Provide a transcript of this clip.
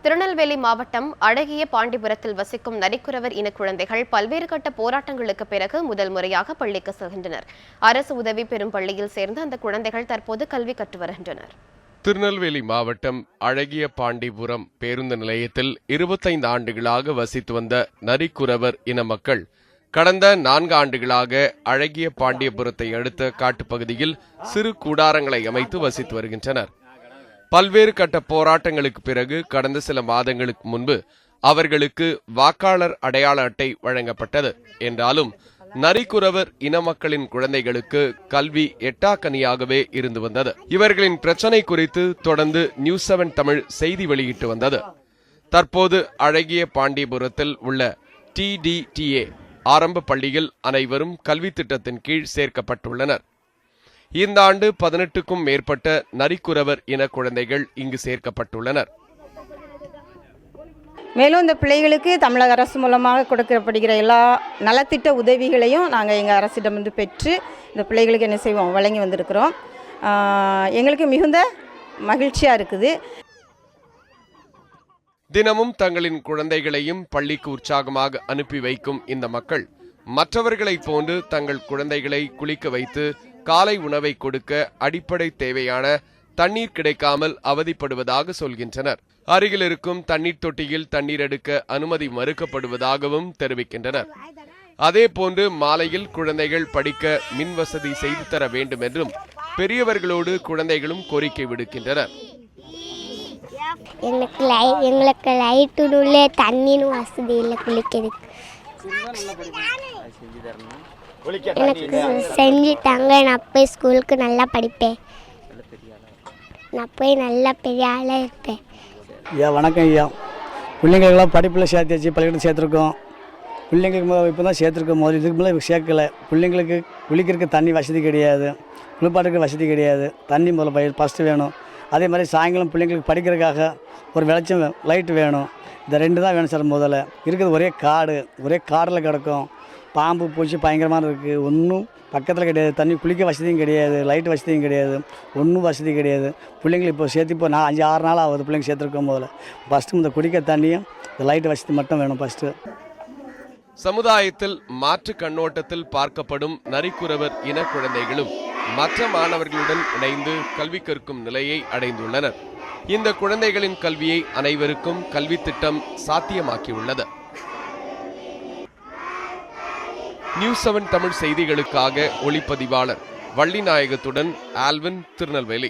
திருநெல்வேலி மாவட்டம் அழகிய பாண்டிபுரத்தில் வசிக்கும் நரிக்குறவர் இன குழந்தைகள் பல்வேறு கட்ட போராட்டங்களுக்கு பிறகு முதல் முறையாக பள்ளிக்கு செல்கின்றனர். அரசு உதவி பெறும் பள்ளியில் சேர்ந்த அந்த குழந்தைகள் தற்போது கல்வி கற்று வருகின்றனர். திருநெல்வேலி மாவட்டம் அழகிய பாண்டிபுரம் பேருந்து நிலையத்தில் 25 ஆண்டுகளாக வசித்து வந்த நரிக்குறவர் இன மக்கள் கடந்த 4 ஆண்டுகளாக அழகிய பாண்டியபுரத்தை அடுத்த காட்டுப்பகுதியில் சிறு கூடாரங்களை அமைத்து வசித்து வருகின்றனர். பல்வேறு கட்ட போராட்டங்களுக்கு பிறகு கடந்த சில மாதங்களுக்கு முன்பு அவர்களுக்கு வாக்காளர் அடையாள அட்டை வழங்கப்பட்டது. என்றாலும் நரிக்குறவர் இன மக்களின் குழந்தைகளுக்கு கல்வி எட்டாக்கனியாகவே இருந்து வந்தது. இவர்களின் பிரச்சனை குறித்து தொடர்ந்து நியூஸ் 7 தமிழ் செய்தி வெளியிட்டு வந்தது. தற்போது அழகிய பாண்டியபுரத்தில் உள்ள TDTA ஆரம்ப பள்ளியில் அனைவரும் கல்வி திட்டத்தின் கீழ் சேர்க்கப்பட்டுள்ளனர். இந்த ஆண்டு 18க்கும் மேற்பட்ட நரிக்குறவர் இன குழந்தைகள் இங்கு சேர்க்கப்பட்டுள்ளனர். மேலும் இந்த பிள்ளைகளுக்கு தமிழக அரசு மூலமாக கொடுக்கப்படுகிற எல்லா நலத்திட்ட உதவிகளையும் நாங்கள் எங்கள் அரசிடமிருந்து பெற்று இந்த பிள்ளைகளுக்கு என்ன செய்வோம் வழங்கி வந்திருக்கிறோம். எங்களுக்கு மிகுந்த மகிழ்ச்சியாக இருக்குது. தினமும் தங்களின் குழந்தைகளையும் பள்ளிக்கு உற்சாகமாக அனுப்பி வைக்கும் இந்த மக்கள் மற்றவர்களைப் போன்று தங்கள் குழந்தைகளை குளிக்க வைத்து காலை உணவை கொடுக்க அடிப்படை தேவையான தண்ணீர் கிடைக்காமல் அவதிப்படுவதாக சொல்கின்றனர். அருகில் இருக்கும் தண்ணீர் தொட்டியில் தண்ணீர் எடுக்க அனுமதி மறுக்கப்படுவதாகவும் தெரிவிக்கின்றனர். அதே போன்று மாலையில் குழந்தைகள் படிக்க மின் வசதி செய்து தர வேண்டும் என்றும் பெரியவர்களோடு குழந்தைகளும் கோரிக்கை விடுக்கின்றனர். எங்களுக்கு லைட்டுள்ளே தண்ணீர் வசதி இல்லை குளிக்கிறதுக்கு. எனக்கு செஞ்சுட்டாங்க. நான் போய் ஸ்கூலுக்கு நல்லா படிப்பேன். நான் போய் நல்லா பெரிய ஆளாக இருப்பேன். ஐயா வணக்கம் ஐயா. பிள்ளைங்களுக்கெல்லாம் படிப்பில் சேர்த்தாச்சு, பள்ளிக்கூடம் சேர்த்துருக்கோம். பிள்ளைங்களுக்கு இப்போ தான் சேர்த்துருக்கோம். முதல்ல இதுக்கு மேலே சேர்க்கலை. பிள்ளைங்களுக்கு குளிக்கிறதுக்கு தண்ணி வசதி கிடையாது, குளிப்பாட்டுக்கு வசதி கிடையாது. தண்ணி முதல்ல ஃபஸ்ட்டு வேணும். அதே மாதிரி சாயங்காலம் பிள்ளைங்களுக்கு படிக்கிறதுக்காக ஒரு வெளிச்சம் லைட்டு வேணும். இந்த 2 தான் வேணும் சார். முதல்ல இருக்கிறது ஒரே காடில் கிடக்கும். பாம்பு பூச்சி பயங்கரமாக இருக்குது. ஒன்றும் பக்கத்தில் கிடையாது. தண்ணி குளிக்க வசதியும் கிடையாது, லைட் வசதியும் கிடையாது, ஒன்றும் வசதி கிடையாது. பிள்ளைங்களுக்கு இப்போ சேர்த்து இப்போ 5-6 நாள் ஆகுது பிள்ளைங்க சேர்த்துருக்கோம். முதல்ல ஃபஸ்ட்டு இந்த குடிக்க தண்ணியும் இந்த லைட் வசதி மட்டும் வேணும் ஃபஸ்ட்டு. சமுதாயத்தில் மாற்று கண்ணோட்டத்தில் பார்க்கப்படும் நரிக்குறவர் இன குழந்தைகளும் மற்ற மாணவர்களுடன் இணைந்து கல்வி கற்கும் நிலையை அடைந்துள்ளனர். இந்த குழந்தைகளின் கல்வியை அனைவருக்கும் கல்வி திட்டம் சாத்தியமாக்கியுள்ளது. நியூஸ் 7 தமிழ் செய்திகளுக்காக ஒளிப்பதிவாளர் வள்ளிநாயகத்துடன் ஆல்வின், திருநெல்வேலி.